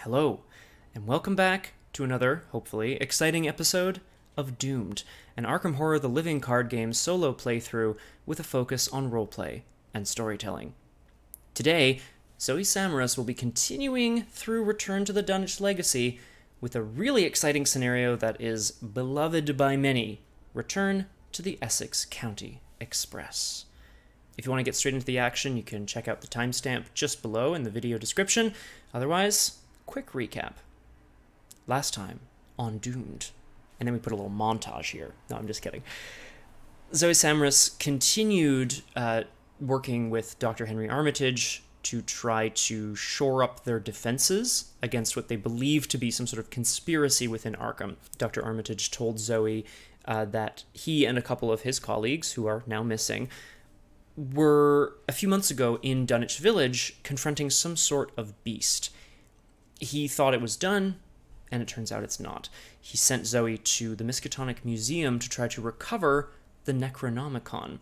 Hello, and welcome back to another, hopefully, exciting episode of Doomed, an Arkham Horror the Living card game solo playthrough with a focus on roleplay and storytelling. Today, Zoey Samaras will be continuing through Return to the Dunwich Legacy with a really exciting scenario that is beloved by many, Return to the Essex County Express. If you want to get straight into the action, you can check out the timestamp just below in the video description. Otherwise, quick recap. Last time on Doomed. And then we put a little montage here. No, I'm just kidding. Zoey Samaras continued working with Dr. Henry Armitage to try to shore up their defenses against what they believe to be some sort of conspiracy within Arkham. Dr. Armitage told Zoey that he and a couple of his colleagues, who are now missing, were a few months ago in Dunwich Village confronting some sort of beast. He thought it was done, and it turns out it's not. He sent Zoey to the Miskatonic Museum to try to recover the Necronomicon,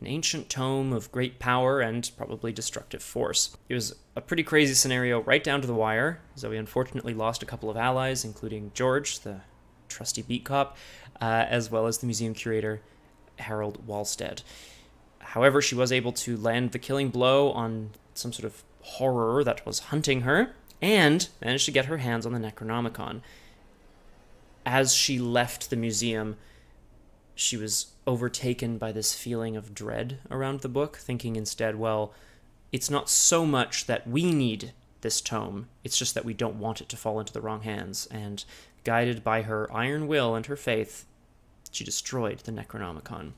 an ancient tome of great power and probably destructive force. It was a pretty crazy scenario right down to the wire. Zoey unfortunately lost a couple of allies, including George, the trusty beat cop, as well as the museum curator, Harold Walstead. However, she was able to land the killing blow on some sort of horror that was hunting her, and managed to get her hands on the Necronomicon. As she left the museum, she was overtaken by this feeling of dread around the book, thinking instead, well, it's not so much that we need this tome, it's just that we don't want it to fall into the wrong hands, and guided by her iron will and her faith, she destroyed the Necronomicon.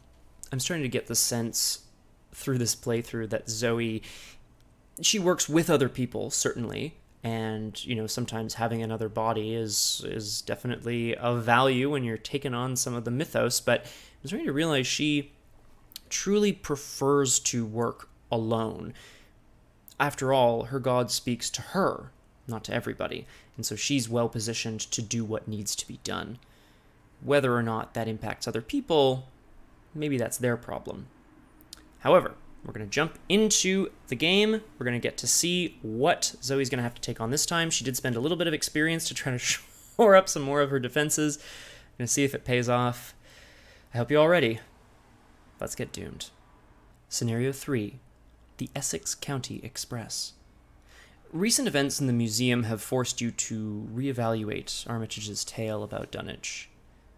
I'm starting to get the sense through this playthrough that Zoey, she works with other people, certainly, and, you know, sometimes having another body is definitely of value when you're taking on some of the mythos, but I'm starting to realize she truly prefers to work alone. After all, her god speaks to her, not to everybody, and so she's well positioned to do what needs to be done. Whether or not that impacts other people, maybe that's their problem. However, we're going to jump into the game. We're going to get to see what Zoey's going to have to take on this time. She did spend a little bit of experience to try to shore up some more of her defenses. I'm going to see if it pays off. I hope you're all ready. Let's get doomed. Scenario 3, the Essex County Express. Recent events in the museum have forced you to reevaluate Armitage's tale about Dunwich.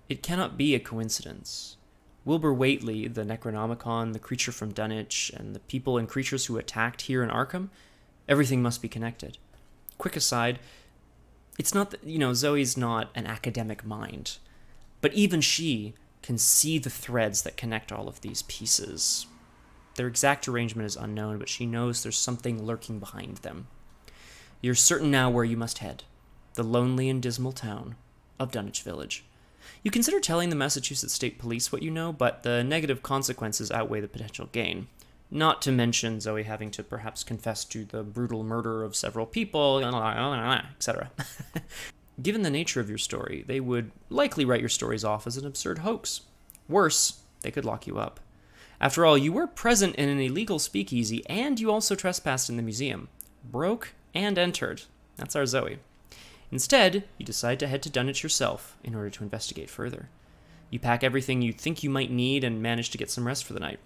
It cannot be a coincidence. Wilbur Whately, the Necronomicon, the creature from Dunwich, and the people and creatures who attacked here in Arkham, everything must be connected. Quick aside, it's not that, Zoey's not an academic mind, but even she can see the threads that connect all of these pieces. Their exact arrangement is unknown, but she knows there's something lurking behind them. You're certain now where you must head, the lonely and dismal town of Dunwich Village. You consider telling the Massachusetts State Police what you know, but the negative consequences outweigh the potential gain. Not to mention Zoey having to perhaps confess to the brutal murder of several people, etc. Given the nature of your story, they would likely write your stories off as an absurd hoax. Worse, they could lock you up. After all, you were present in an illegal speakeasy, and you also trespassed in the museum. Broke and entered. That's our Zoey. Instead, you decide to head to Dunwich yourself in order to investigate further. You pack everything you think you might need and manage to get some rest for the night.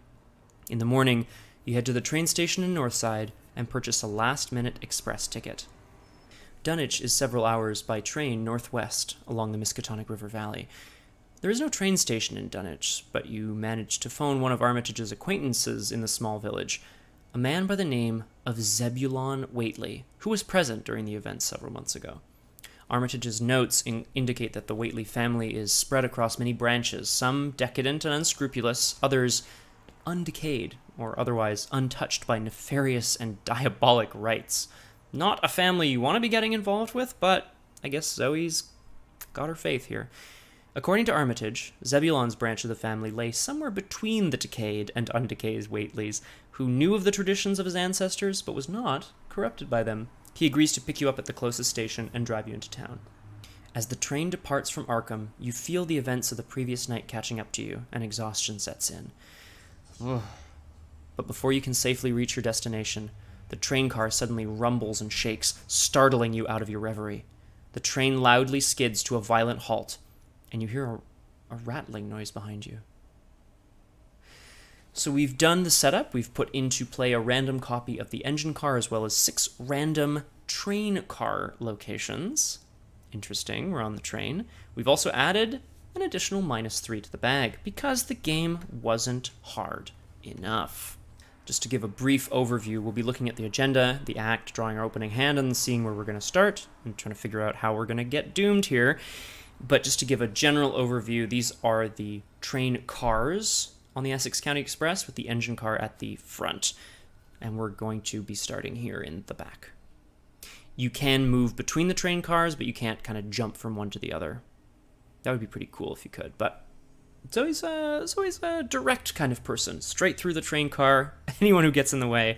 In the morning, you head to the train station in Northside and purchase a last-minute express ticket. Dunwich is several hours by train northwest along the Miskatonic River Valley. There is no train station in Dunwich, but you manage to phone one of Armitage's acquaintances in the small village, a man by the name of Zebulon Whately, who was present during the events several months ago. Armitage's notes indicate that the Whately family is spread across many branches, some decadent and unscrupulous, others undecayed or otherwise untouched by nefarious and diabolic rites. Not a family you want to be getting involved with, but I guess Zoey's got her faith here. According to Armitage, Zebulon's branch of the family lay somewhere between the decayed and undecayed Whateleys, who knew of the traditions of his ancestors but was not corrupted by them. He agrees to pick you up at the closest station and drive you into town. As the train departs from Arkham, you feel the events of the previous night catching up to you, and exhaustion sets in. But before you can safely reach your destination, the train car suddenly rumbles and shakes, startling you out of your reverie. The train loudly skids to a violent halt, and you hear a rattling noise behind you. So we've done the setup. We've put into play a random copy of the engine car as well as 6 random train car locations. Interesting, we're on the train. We've also added an additional -3 to the bag because the game wasn't hard enough. Just to give a brief overview, we'll be looking at the agenda, the act, drawing our opening hand, and seeing where we're going to start, and trying to figure out how we're going to get doomed here. But just to give a general overview, these are the train cars on the Essex County Express with the engine car at the front. And we're going to be starting here in the back. You can move between the train cars, but you can't kind of jump from one to the other. That would be pretty cool if you could, but Zoe's a direct kind of person. Straight through the train car. Anyone who gets in the way,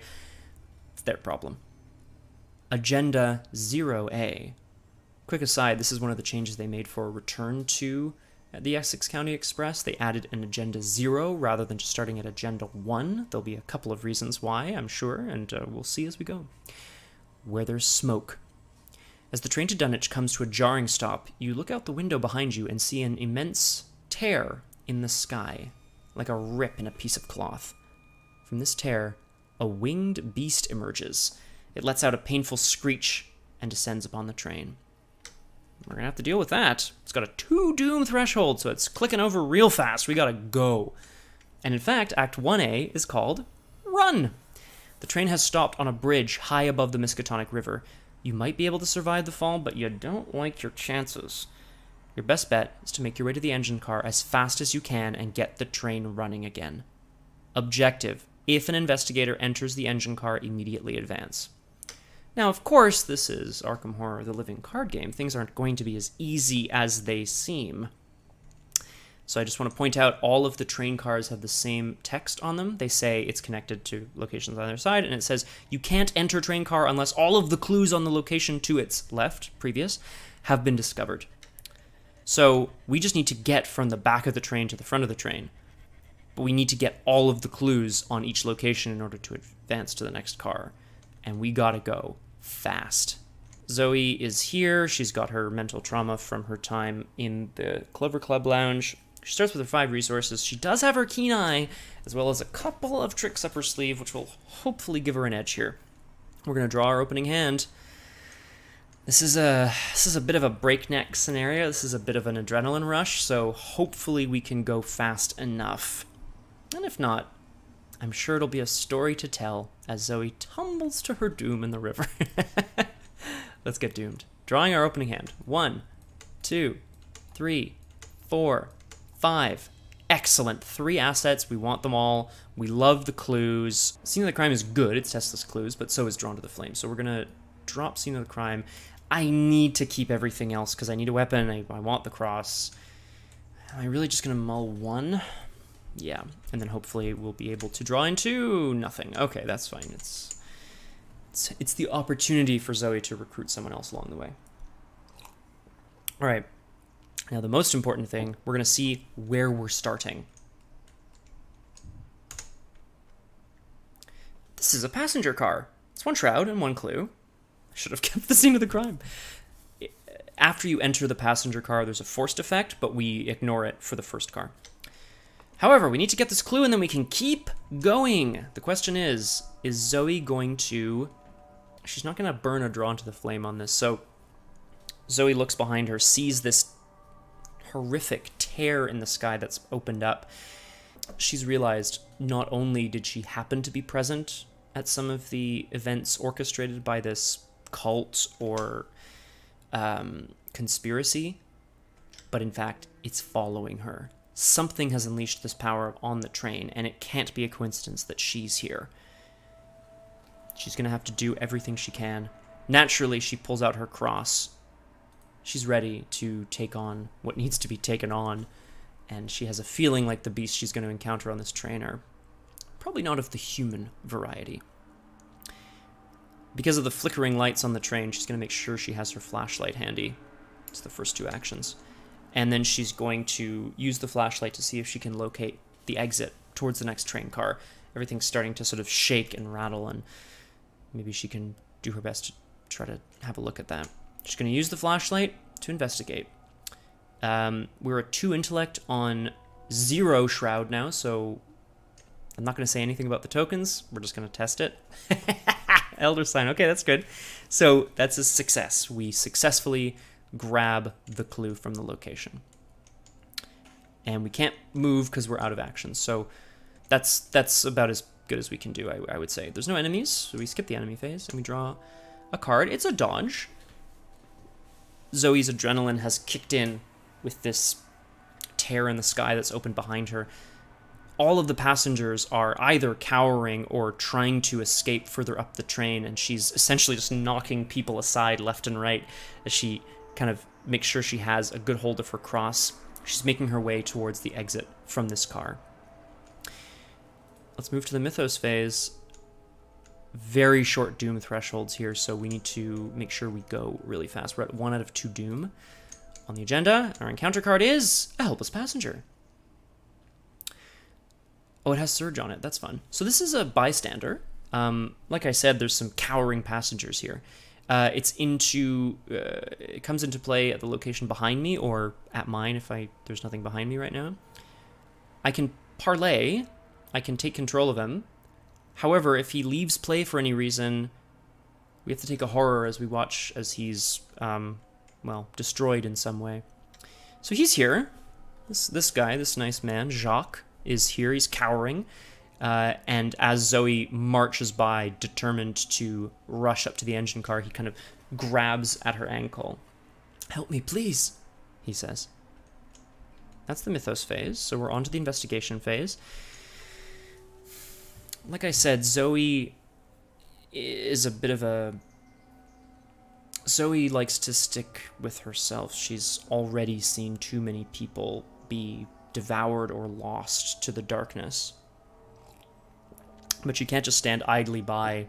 it's their problem. Agenda 0A. Quick aside, this is one of the changes they made for Return to the Essex County Express. They added an Agenda 0 rather than just starting at Agenda 1. There'll be a couple of reasons why, I'm sure, and we'll see as we go. Where there's smoke. As the train to Dunwich comes to a jarring stop, you look out the window behind you and see an immense tear in the sky, like a rip in a piece of cloth. From this tear, a winged beast emerges. It lets out a painful screech and descends upon the train. We're gonna have to deal with that. It's got a 2 doom threshold, so it's clicking over real fast. We gotta go. And in fact, Act 1A is called Run. The train has stopped on a bridge high above the Miskatonic River. You might be able to survive the fall, but you don't like your chances. Your best bet is to make your way to the engine car as fast as you can and get the train running again. Objective: if an investigator enters the engine car, immediately advance. Now, of course, this is Arkham Horror, the living card game. Things aren't going to be as easy as they seem. So I just want to point out all of the train cars have the same text on them. They say it's connected to locations on their side, and it says you can't enter train car unless all of the clues on the location to its left, previous, have been discovered. So we just need to get from the back of the train to the front of the train. But we need to get all of the clues on each location in order to advance to the next car. And we gotta go fast. Zoe is here. She's got her mental trauma from her time in the Clover Club Lounge. She starts with her 5 resources. She does have her keen eye, as well as a couple of tricks up her sleeve, which will hopefully give her an edge here. We're gonna draw our opening hand. This is a bit of a breakneck scenario. This is a bit of an adrenaline rush, so hopefully we can go fast enough. And if not, I'm sure it'll be a story to tell as Zoe tumbles to her doom in the river. Let's get doomed. Drawing our opening hand. 1, 2, 3, 4, 5. Excellent. 3 assets. We want them all. We love the clues. Scene of the crime is good. It's testless clues, but so is Drawn to the Flame. So we're going to drop Scene of the Crime. I need to keep everything else because I need a weapon. I want the cross. Am I really just going to mull 1? Yeah. And then hopefully we'll be able to draw into nothing. Okay, that's fine. It's the opportunity for Zoe to recruit someone else along the way. All right. Now the most important thing, we're going to see where we're starting. This is a passenger car. It's 1 shroud and 1 clue. Should have kept the scene of the crime. After you enter the passenger car, there's a forced effect, but we ignore it for the first car. However, we need to get this clue and then we can keep going. The question is Zoe going to... She's not going to burn or draw into the flame on this. So Zoe looks behind her, sees this horrific tear in the sky that's opened up. She's realized not only did she happen to be present at some of the events orchestrated by this cult or conspiracy, but in fact, it's following her. Something has unleashed this power on the train, and it can't be a coincidence that she's here. She's going to have to do everything she can. Naturally, she pulls out her cross. She's ready to take on what needs to be taken on, and she has a feeling like the beasts she's going to encounter on this train are probably not of the human variety. Because of the flickering lights on the train, she's going to make sure she has her flashlight handy. It's the first 2 actions. And then she's going to use the flashlight to see if she can locate the exit towards the next train car. Everything's starting to sort of shake and rattle, and maybe she can do her best to try to have a look at that. She's going to use the flashlight to investigate. We're at 2 intellect on 0 shroud now, so I'm not going to say anything about the tokens. We're just going to test it. Elder sign. Okay, that's good. So that's a success. We successfully grab the clue from the location. And we can't move because we're out of action. So that's about as good as we can do, I would say. There's no enemies, so we skip the enemy phase and we draw a card. It's a dodge. Zoey's adrenaline has kicked in with this tear in the sky that's opened behind her. All of the passengers are either cowering or trying to escape further up the train, and she's essentially just knocking people aside left and right as she kind of makes sure she has a good hold of her cross. She's making her way towards the exit from this car. Let's move to the Mythos phase. Very short doom thresholds here, so we need to make sure we go really fast. We're at 1 out of 2 doom on the agenda. Our encounter card is a helpless passenger. Oh, it has surge on it. That's fun. So this is a bystander. Like I said, there's some cowering passengers here. It comes into play at the location behind me or at mine if there's nothing behind me right now. I can parlay. I can take control of him. However, if he leaves play for any reason, we have to take a horror as we watch as he's, well, destroyed in some way. So he's here. This guy, this nice man, Jacques, is here. He's cowering. And as Zoey marches by, determined to rush up to the engine car, he kind of grabs at her ankle. "Help me, please," he says. That's the Mythos phase, so we're on to the investigation phase. Like I said, Zoey is a bit of a... Zoey likes to stick with herself. She's already seen too many people be devoured or lost to the darkness. But she can't just stand idly by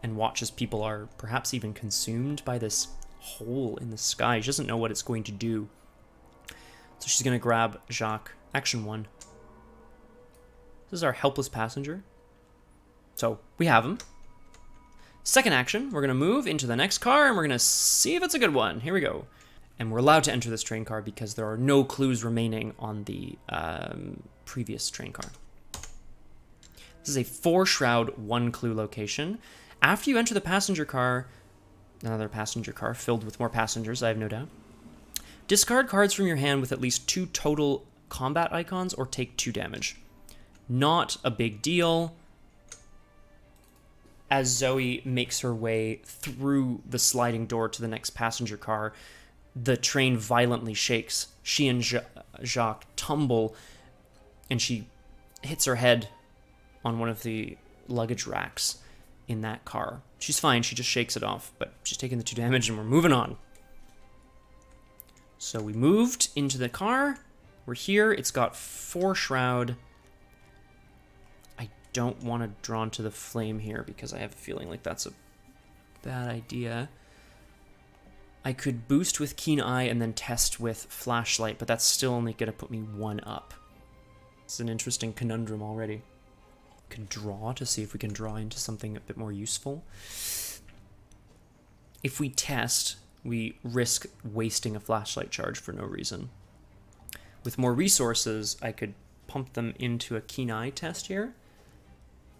and watch as people are perhaps even consumed by this hole in the sky. She doesn't know what it's going to do. So she's going to grab Jacques. Action 1. This is our helpless passenger. So we have him. Second action, we're going to move into the next car and we're going to see if it's a good one. Here we go. And we're allowed to enter this train car because there are no clues remaining on the previous train car. This is a 4-shroud, 1-clue location. After you enter the passenger car, another passenger car filled with more passengers, I have no doubt, discard cards from your hand with at least 2 total combat icons or take 2 damage. Not a big deal. As Zoey makes her way through the sliding door to the next passenger car, the train violently shakes. She and Jacques tumble, and she hits her head on one of the luggage racks in that car. She's fine, she just shakes it off, but she's taking the 2 damage and we're moving on. So we moved into the car. We're here. It's got 4 shroud. I don't want to draw into the flame here because I have a feeling like that's a bad idea. I could boost with Keen Eye and then test with Flashlight, but that's still only going to put me 1 up. It's an interesting conundrum already. Could draw to see if we can draw into something a bit more useful. If we test, we risk wasting a flashlight charge for no reason. With more resources, I could pump them into a Keen Eye test here,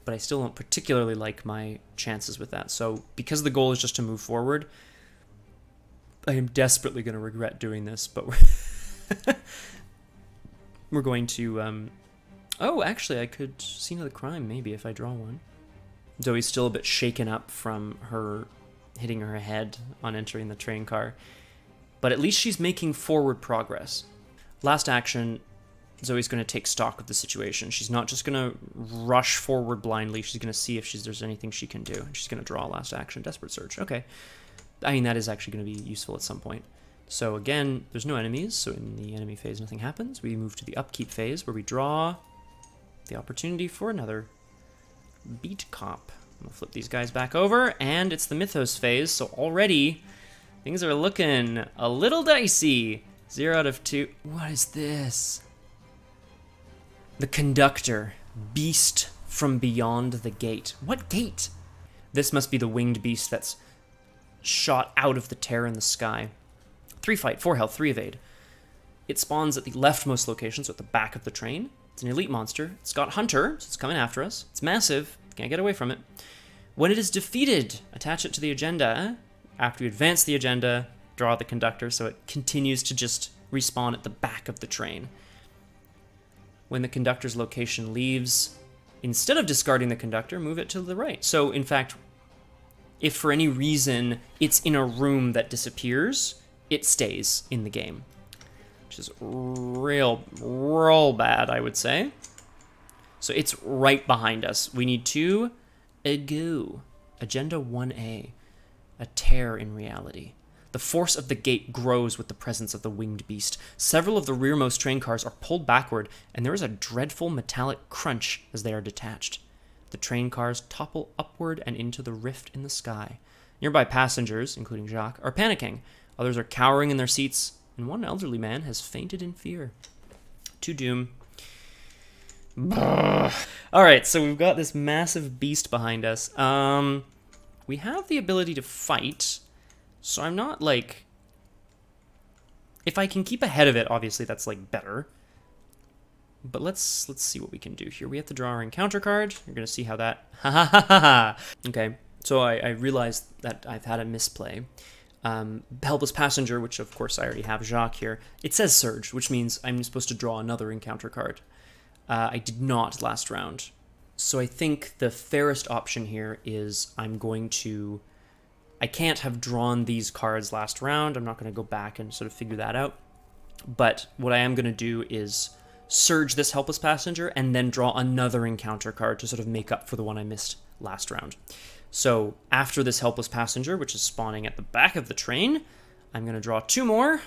but I still don't particularly like my chances with that. So because the goal is just to move forward, I am desperately going to regret doing this, but we're going to... Oh, actually, I could scene of the crime, maybe, if I draw one. Zoey's still a bit shaken up from her hitting her head on entering the train car, but at least she's making forward progress. Last action, Zoey's going to take stock of the situation. She's not just going to rush forward blindly. She's going to see if there's anything she can do. And she's going to draw last action, Desperate Search. Okay. I mean, that is actually going to be useful at some point. So again, there's no enemies, so in the enemy phase, nothing happens. We move to the upkeep phase, where we draw the opportunity for another beat cop. I'm going to flip these guys back over, and it's the Mythos phase, so already things are looking a little dicey. 0 out of 2. What is this? The Conductor. Beast from beyond the gate. What gate? This must be the winged beast that's shot out of the tear in the sky. 3 fight, 4 health, 3 evade. It spawns at the leftmost location, so at the back of the train. It's an elite monster. It's got Hunter, so it's coming after us. It's massive. Can't get away from it. When it is defeated, attach it to the agenda. After you advance the agenda, draw the conductor, so it continues to just respawn at the back of the train. When the conductor's location leaves, instead of discarding the conductor, move it to the right. So, in fact, if for any reason it's in a room that disappears, it stays in the game. Which is real bad, I would say. So it's right behind us. We need to go. Agenda 1A. A tear in reality. The force of the gate grows with the presence of the winged beast. Several of the rearmost train cars are pulled backward, and there is a dreadful metallic crunch as they are detached. The train cars topple upward and into the rift in the sky. Nearby passengers, including Jacques, are panicking. Others are cowering in their seats, and one elderly man has fainted in fear. To doom. Alright, so we've got this massive beast behind us. We have the ability to fight, so I'm not, like... If I can keep ahead of it, obviously that's, like, better. But let's see what we can do here. We have to draw our encounter card. You're going to see how that... Ha ha ha ha! Okay, so I realized that I've had a misplay. Helpless passenger, which of course I already have Jacques here. It says Surge, which means I'm supposed to draw another encounter card. I did not last round. So I think the fairest option here is I'm going to... I can't have drawn these cards last round. I'm not going to go back and sort of figure that out. But what I am going to do is Surge this helpless passenger and then draw another encounter card to sort of make up for the one I missed last round. So after this helpless passenger, which is spawning at the back of the train, I'm going to draw 2 more.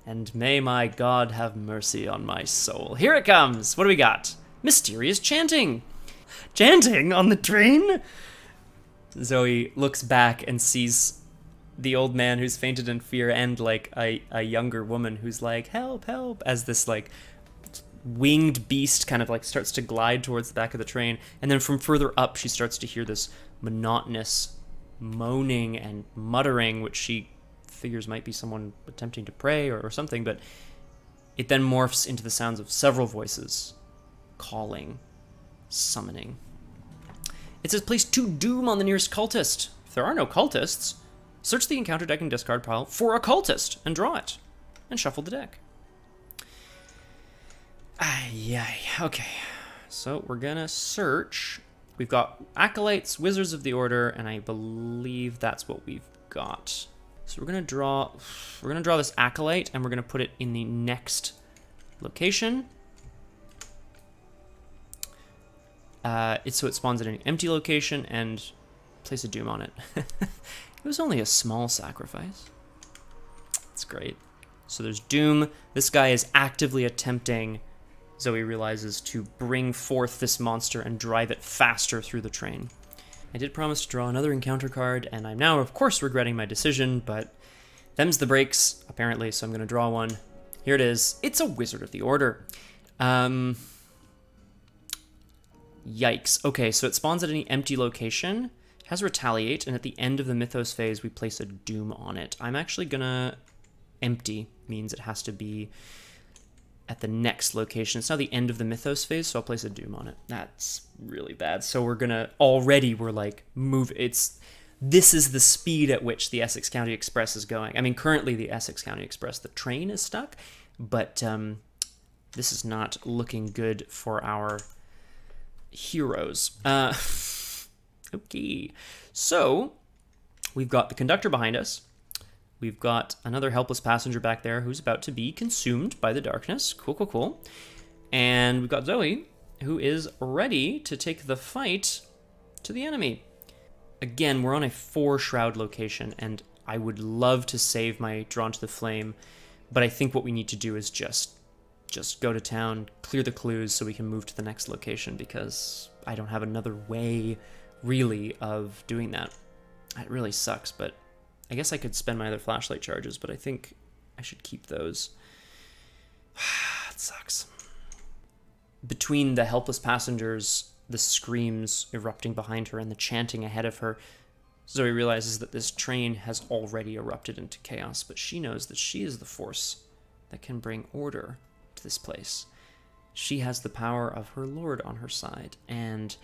And may my God have mercy on my soul. Here it comes. What do we got? Mysterious chanting. Chanting on the train? Zoe looks back and sees the old man who's fainted in fear and like a younger woman who's like, help, help, as this like winged beast kind of like starts to glide towards the back of the train, and then from further up she starts to hear this monotonous moaning and muttering, which she figures might be someone attempting to pray or something, but it then morphs into the sounds of several voices calling, summoning. It says place 2 doom on the nearest cultist. If there are no cultists, search the encounter deck and discard pile for a cultist and draw it, and shuffle the deck. Okay, so we're gonna search. We've got Acolytes, Wizards of the Order, and I believe that's what we've got. So we're gonna draw this Acolyte, and we're gonna put it in the next location. So it spawns at an empty location, and place a doom on it. It was only a small sacrifice. It's great. So there's doom. This guy is actively attempting, Zoe realizes, to bring forth this monster and drive it faster through the train. I did promise to draw another encounter card, and I'm now, of course, regretting my decision, but them's the breaks, apparently, so I'm going to draw one. Here it is. It's a Wizard of the Order. Yikes. Okay, so it spawns at any empty location, has Retaliate, and at the end of the Mythos phase, we place a Doom on it. I'm actually gonna... Empty means it has to be at the next location. It's now the end of the Mythos phase, so I'll place a Doom on it. That's really bad. So we're gonna... Already, we're like, move... This is the speed at which the Essex County Express is going. I mean, currently the Essex County Express, the train is stuck, but this is not looking good for our heroes. Okay, so we've got the conductor behind us. We've got another helpless passenger back there who's about to be consumed by the darkness. Cool, cool, cool. And we've got Zoe, who is ready to take the fight to the enemy. Again, we're on a 4-shroud location, and I would love to save my Drawn to the Flame, but I think what we need to do is just go to town, clear the clues so we can move to the next location, because I don't have another way, really, of doing that. It really sucks, but I guess I could spend my other flashlight charges, but I think I should keep those. It sucks. Between the helpless passengers the screams erupting behind her and the chanting ahead of her, Zoey realizes that this train has already erupted into chaos, but she knows that she is the force that can bring order to this place. She has the power of her lord on her side, and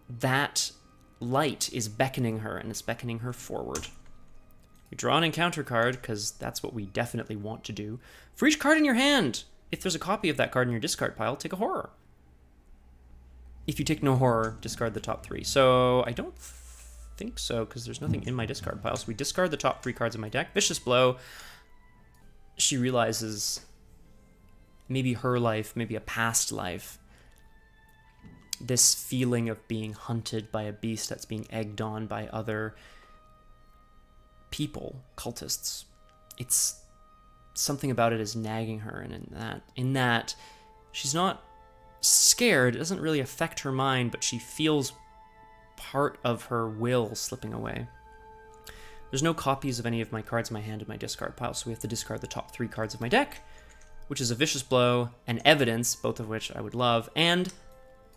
that light is beckoning her, and it's beckoning her forward. You draw an encounter card, because that's what we definitely want to do. For each card in your hand, if there's a copy of that card in your discard pile, take a horror. If you take no horror, discard the top 3. So I don't think so, because there's nothing in my discard pile. So we discard the top 3 cards of my deck. Vicious Blow. She realizes maybe her life, maybe a past life, this feeling of being hunted by a beast that's being egged on by other people, cultists. It's something about it is nagging her, and in that she's not scared. It doesn't really affect her mind, but she feels part of her will slipping away. There's no copies of any of my cards in my hand in my discard pile, so we have to discard the top 3 cards of my deck, which is a Vicious Blow and Evidence, both of which I would love, and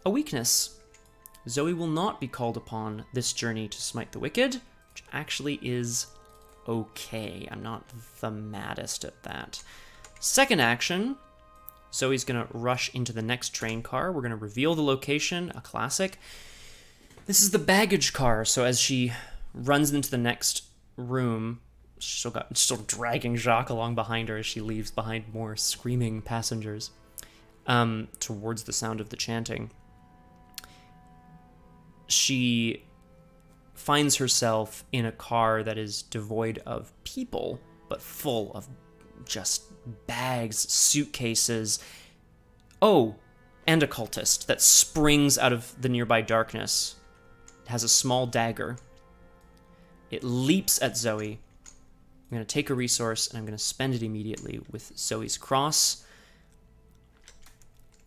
a weakness. Zoey will not be called upon this journey to smite the wicked, which actually is okay. I'm not the maddest at that. Second action, Zoey's going to rush into the next train car. We're going to reveal the location, a classic. This is the baggage car, so as she runs into the next room, she's still dragging Jacques along behind her as she leaves behind more screaming passengers towards the sound of the chanting. She finds herself in a car that is devoid of people, but full of just bags, suitcases. Oh, and a cultist that springs out of the nearby darkness. It has a small dagger. It leaps at Zoey. I'm going to take a resource, and I'm going to spend it immediately with Zoey's cross.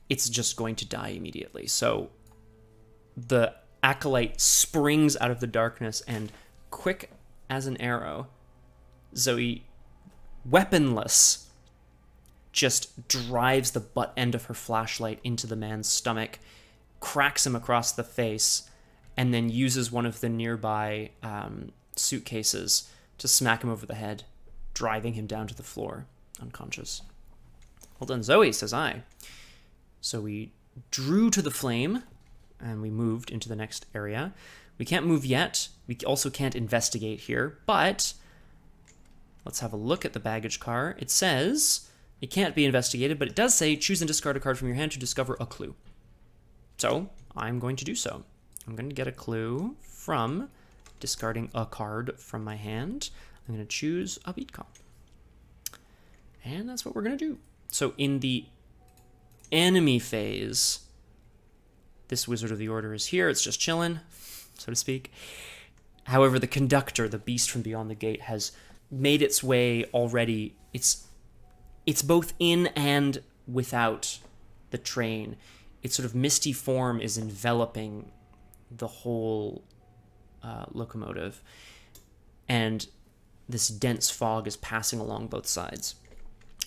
It's just going to die immediately. So the acolyte springs out of the darkness, and quick as an arrow, Zoey, weaponless, just drives the butt end of her flashlight into the man's stomach, cracks him across the face, and then uses one of the nearby suitcases to smack him over the head, driving him down to the floor, unconscious. Well done, Zoey, says I. So we drew to the flame, and we moved into the next area. We can't move yet. We also can't investigate here, but let's have a look at the baggage car. It says it can't be investigated, but it does say choose and discard a card from your hand to discover a clue. So I'm going to do so. I'm going to get a clue from discarding a card from my hand. I'm going to choose a beat comp. And that's what we're going to do. So in the enemy phase, this Wizard of the Order is here. It's just chilling, so to speak. However, the conductor, the beast from beyond the gate, has made its way already. It's both in and without the train. Its sort of misty form is enveloping the whole locomotive, and this dense fog is passing along both sides.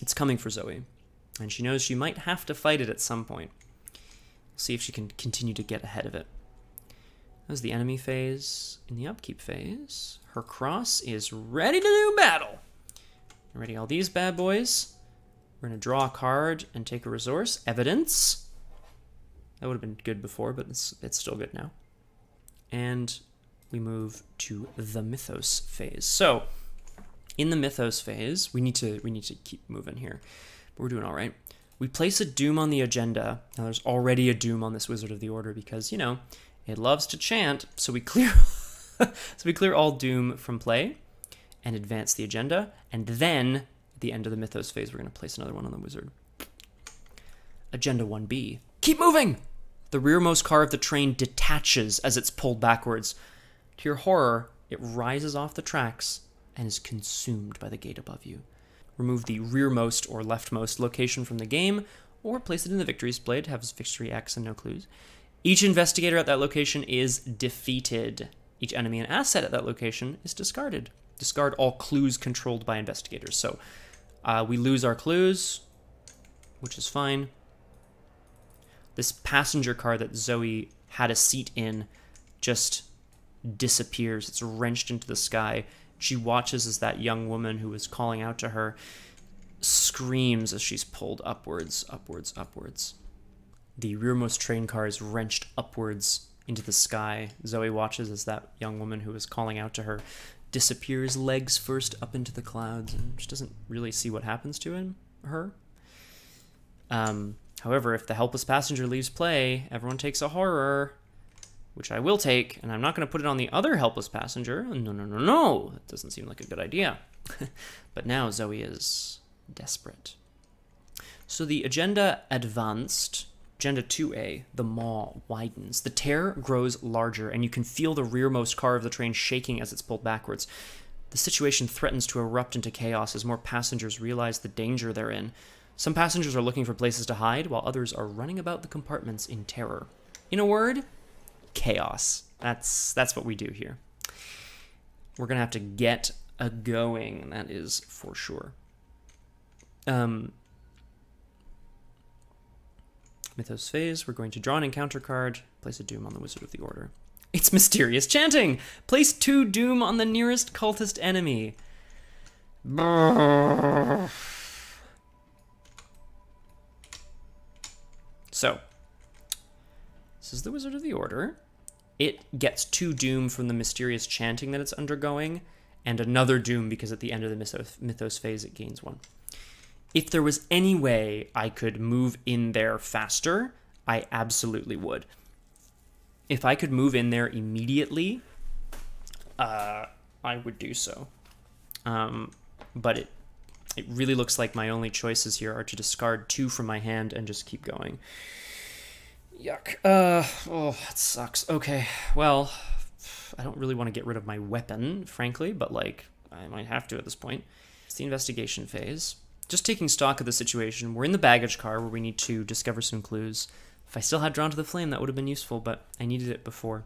It's coming for Zoey, and she knows she might have to fight it at some point. See if she can continue to get ahead of it. That was the enemy phase. In the upkeep phase, her cross is ready to do battle. Ready all these bad boys. We're going to draw a card and take a resource. Evidence. That would have been good before, but it's still good now. And we move to the Mythos phase. So, in the Mythos phase, we need to keep moving here. But we're doing all right. We place a doom on the agenda. Now, there's already a doom on this Wizard of the Order because, you know, it loves to chant. So we clear all doom from play and advance the agenda. And then, at the end of the Mythos phase, we're going to place another one on the Wizard. Agenda 1B. Keep moving! The rearmost car of the train detaches as it's pulled backwards. To your horror, it rises off the tracks and is consumed by the gate above you. Remove the rearmost or leftmost location from the game, or place it in the victories blade, has victory X and no clues. Each investigator at that location is defeated. Each enemy and asset at that location is discarded. Discard all clues controlled by investigators. So we lose our clues, which is fine. This passenger car that Zoey had a seat in just disappears. It's wrenched into the sky. She watches as that young woman who was calling out to her screams as she's pulled upwards, upwards, upwards. The rearmost train car is wrenched upwards into the sky. Zoey watches as that young woman who was calling out to her disappears legs first up into the clouds, and she doesn't really see what happens to her. However, if the helpless passenger leaves play, everyone takes a horror, which I will take, and I'm not going to put it on the other helpless passenger. No, no, no, no. That doesn't seem like a good idea. But now Zoey is desperate. So the agenda advanced. Agenda 2A, the maw widens. The tear grows larger, and you can feel the rearmost car of the train shaking as it's pulled backwards. The situation threatens to erupt into chaos as more passengers realize the danger they're in. Some passengers are looking for places to hide, while others are running about the compartments in terror. In a word, chaos. That's what we do here. We're going to have to get a-going, that is for sure. Mythos Phase, we're going to draw an encounter card, place a doom on the Wizard of the Order. It's mysterious chanting! Place 2 doom on the nearest cultist enemy. So, this is the Wizard of the Order. It gets 2 doom from the mysterious chanting that it's undergoing, and another doom because at the end of the Mythos Phase it gains 1. If there was any way I could move in there faster, I absolutely would. If I could move in there immediately, I would do so. But it really looks like my only choices here are to discard 2 from my hand and just keep going. Yuck. Oh, that sucks. Okay, well, I don't really want to get rid of my weapon, frankly, but, like, I might have to at this point. It's the investigation phase. Just taking stock of the situation, we're in the baggage car where we need to discover some clues. If I still had Drawn to the Flame, that would have been useful, but I needed it before.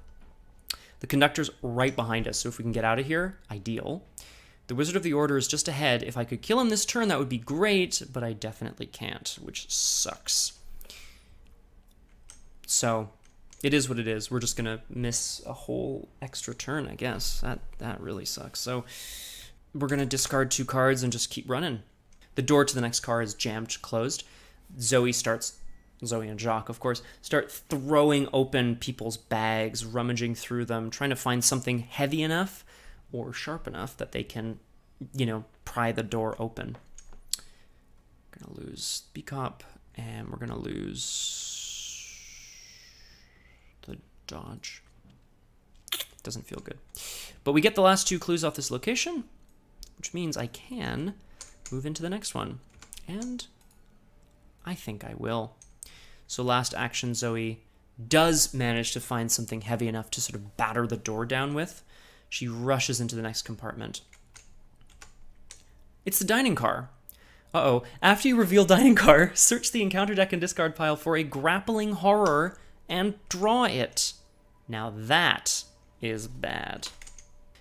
The conductor's right behind us, so if we can get out of here, ideal. The Wizard of the Order is just ahead. If I could kill him this turn, that would be great, but I definitely can't, which sucks. So, it is what it is. We're just going to miss a whole extra turn, I guess. That really sucks. So, we're going to discard 2 cards and just keep running. The door to the next car is jammed closed. Zoey and Jacques, of course, start throwing open people's bags, rummaging through them, trying to find something heavy enough or sharp enough that they can, you know, pry the door open. We're going to lose B-Cop, and we're going to lose the dodge. Doesn't feel good. But we get the last 2 clues off this location, which means I can move into the next one. And I think I will. So last action, Zoey does manage to find something heavy enough to sort of batter the door down with. She rushes into the next compartment. It's the dining car. Uh-oh. After you reveal dining car, search the encounter deck and discard pile for a grappling horror and draw it. Now that is bad.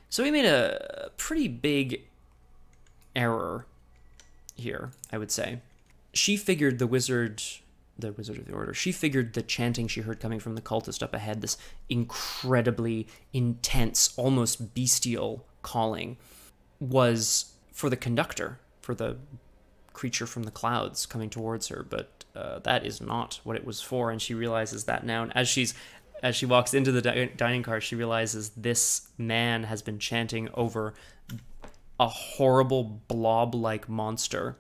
So we made a pretty big error here, I would say. She figured the Wizard of the Order, she figured the chanting she heard coming from the cultist up ahead, this incredibly intense, almost bestial calling, was for the conductor, for the creature from the clouds coming towards her, but that is not what it was for, and she realizes that now. And as she walks into the dining car, she realizes this man has been chanting over a horrible blob-like monster.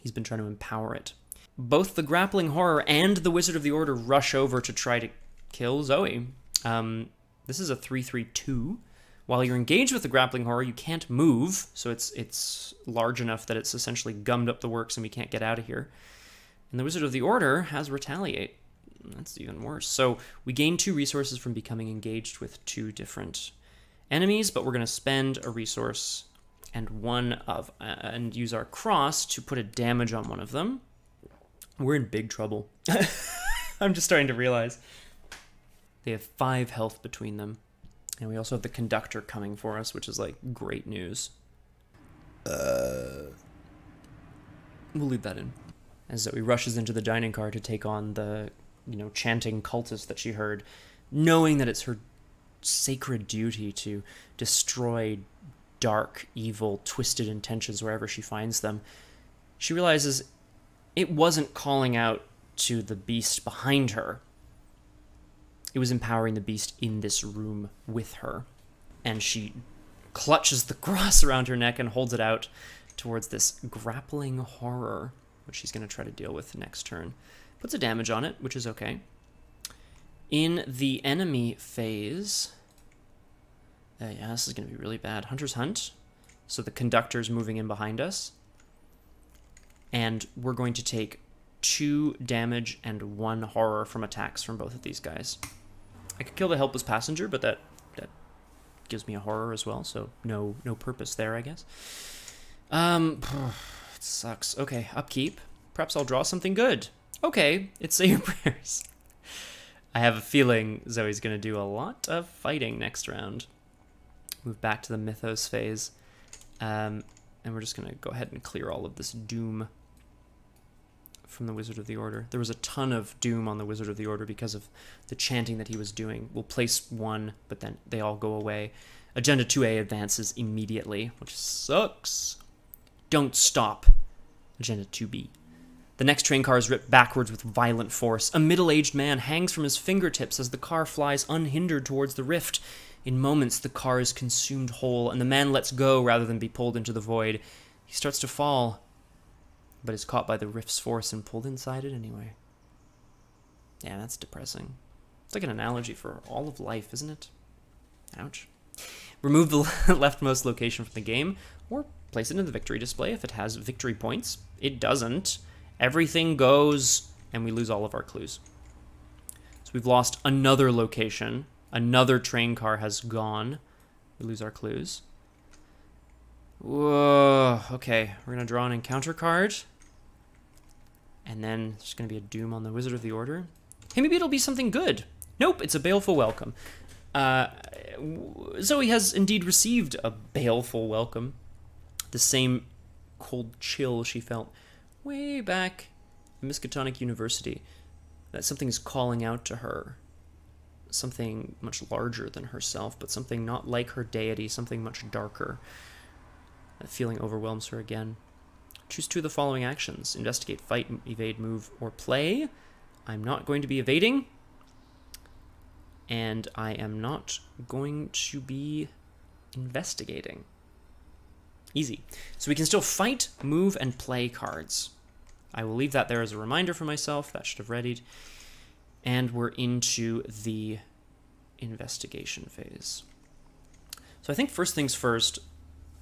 He's been trying to empower it. Both the grappling horror and the Wizard of the Order rush over to try to kill Zoey. This is a 3/3/2. While you're engaged with the grappling horror, you can't move, so it's large enough that it's essentially gummed up the works and we can't get out of here. And the Wizard of the Order has Retaliate. That's even worse. So we gain 2 resources from becoming engaged with 2 different enemies, but we're going to spend a resource and use our cross to put a damage on one of them. We're in big trouble. I'm just starting to realize. They have 5 health between them. And we also have the conductor coming for us, which is like great news. We'll leave that in. As Zoey rushes into the dining car to take on the chanting cultist that she heard, knowing that it's her sacred duty to destroy dark, evil, twisted intentions wherever she finds them, she realizes it wasn't calling out to the beast behind her. It was empowering the beast in this room with her. And she clutches the cross around her neck and holds it out towards this grappling horror, which she's going to try to deal with next turn. Puts a damage on it, which is okay. In the enemy phase, yeah, this is going to be really bad. Hunter's Hunt. So the conductor's moving in behind us. And we're going to take 2 damage and 1 horror from attacks from both of these guys. I could kill the helpless passenger, but that gives me a horror as well, so no purpose there, I guess. It sucks. Okay, upkeep. Perhaps I'll draw something good. Okay, it's Say Your Prayers. I have a feeling Zoey's going to do a lot of fighting next round. Move back to the Mythos phase. And we're just going to go ahead and clear all of this doom from the Wizard of the Order. There was a ton of doom on the Wizard of the Order because of the chanting that he was doing. We'll place 1, but then they all go away. Agenda 2A advances immediately, which sucks. Don't stop. Agenda 2B. The next train car is ripped backwards with violent force. A middle-aged man hangs from his fingertips as the car flies unhindered towards the rift. In moments, the car is consumed whole, and the man lets go rather than be pulled into the void. He starts to fall, but is caught by the rift's force and pulled inside it anyway. Yeah, that's depressing. It's like an analogy for all of life, isn't it? Ouch. Remove the leftmost location from the game, or place it in the victory display if it has victory points. It doesn't. Everything goes, and we lose all of our clues. So we've lost another location. Another train car has gone. We lose our clues. Whoa. Okay, we're going to draw an encounter card. And then there's going to be a doom on the Wizard of the Order. Hey, maybe it'll be something good. Nope, it's a baleful welcome. Zoey has indeed received a baleful welcome. The same cold chill she felt way back in Miskatonic University. That something is calling out to her. Something much larger than herself, but something not like her deity, something much darker. That feeling overwhelms her again. Choose 2 of the following actions. Investigate, fight, evade, move, or play. I'm not going to be evading. And I am not going to be investigating. Easy. So we can still fight, move, and play cards. I will leave that there as a reminder for myself. That should have readied. And we're into the investigation phase. So I think first things first,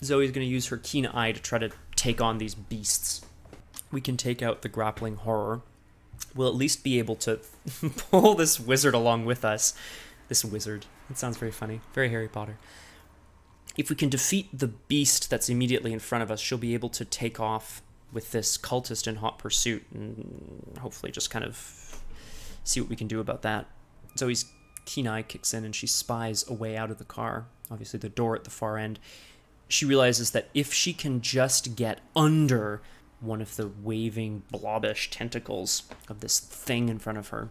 Zoey's going to use her keen eye to try to take on these beasts. We can take out the grappling horror. We'll at least be able to pull this wizard along with us. This wizard. It sounds very funny. Very Harry Potter. If we can defeat the beast that's immediately in front of us, she'll be able to take off with this cultist in hot pursuit and hopefully just kind of see what we can do about that. Zoey's keen eye kicks in and she spies a way out of the car. Obviously the door at the far end. She realizes that if she can just get under one of the waving blobbish tentacles of this thing in front of her,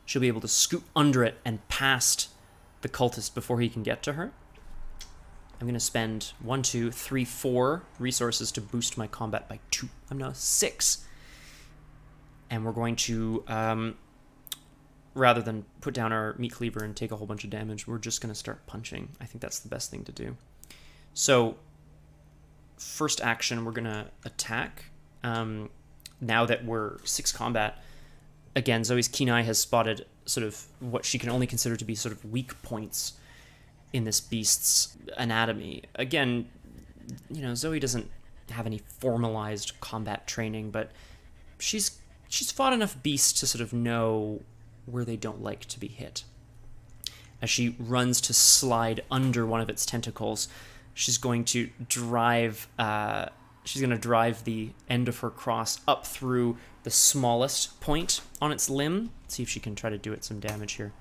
she'll be able to scoot under it and past the cultist before he can get to her. I'm going to spend 1, 2, 3, 4 resources to boost my combat by 2. I'm now 6. And we're going to, rather than put down our meat cleaver and take a whole bunch of damage, we're just going to start punching. I think that's the best thing to do. So, first action, we're going to attack. Now that we're 6 combat, again, Zoey's keen eye has spotted sort of what she can only consider to be sort of weak points in this beast's anatomy. Again, you know, Zoey doesn't have any formalized combat training, but she's fought enough beasts to sort of know where they don't like to be hit. As she runs to slide under one of its tentacles, she's going to drive the end of her cross up through the smallest point on its limb. Let's see if she can try to do it some damage here.